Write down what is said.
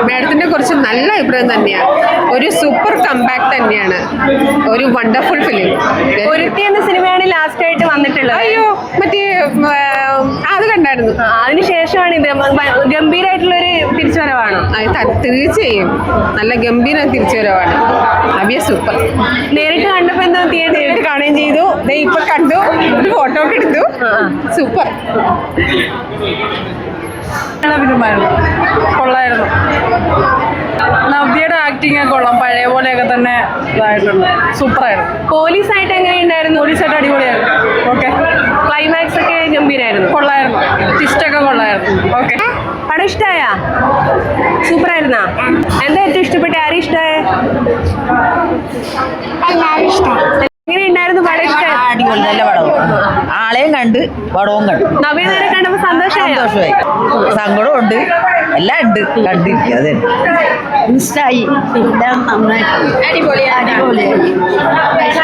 മാഡത്തിനെ കുറിച്ച് നല്ല അഭിപ്രായം തന്നെയാണ്. ഒരു സൂപ്പർ കംബാക്ക് തന്നെയാണ്. ഒരു വണ്ടർഫുൾ ഫിലിം. ഒരുത്തി എന്ന സിനിമയാണ് ലാസ്റ്റ് ആയിട്ട് വന്നിട്ടുള്ളത്. അയ്യോ മറ്റേ അത് കണ്ടായിരുന്നു. അതിനുശേഷമാണ് ഇത് ഗംഭീരമായിട്ടുള്ളൊരു തിരിച്ചുവരവാണ്. തീർച്ചയായും നല്ല ഗംഭീര തിരിച്ചുവരവാണ്. അവിയ സൂപ്പർ. നേരിട്ട് കണ്ടപ്പോ എന്താ തിയേറ്ററിൽ കാണുകയും ചെയ്തു. ഇപ്പൊ കണ്ടു, ഒരു ഫോട്ടോ ഒക്കെ എടുത്തു. സൂപ്പർ. കൊള്ളായിരുന്നു. നവ്യയുടെ ആക്ടിങ് ഒക്കെ കൊള്ളാം. പഴയ പോലെയൊക്കെ തന്നെ ഇതായിട്ടുണ്ട്. സൂപ്പറായിരുന്നു. പോലീസായിട്ട് എങ്ങനെയുണ്ടായിരുന്നു? പോലീസായിട്ട് അടിപൊളിയായിരുന്നു. ഓക്കെ. ക്ലൈമാക്സ് ഒക്കെ ഗംഭീരായിരുന്നു. കൊള്ളായിരുന്നു. ട്വിസ്റ്റൊക്കെ കൊള്ളായിരുന്നു. ഓക്കെ. പടം ഇഷ്ടമായ? സൂപ്പറായിരുന്നാ? എന്താ ഏറ്റവും ഇഷ്ടപ്പെട്ട? ആരും ഇഷ്ടമായ? എങ്ങനെയുണ്ടായിരുന്നു പടം? ഇഷ്ടമായി? അടിപൊളി, നല്ല പടവും. ആളെയും കണ്ട് പടവും കണ്ടു. നവീനെ കണ്ടപ്പോ സന്തോഷമായി. സങ്കടവും ഉണ്ട്, എല്ലാം ഉണ്ട്. കണ്ടിരിക്കുക. അതെ, ഇഷ്ടമായി. എല്ലാം നന്നായിട്ട്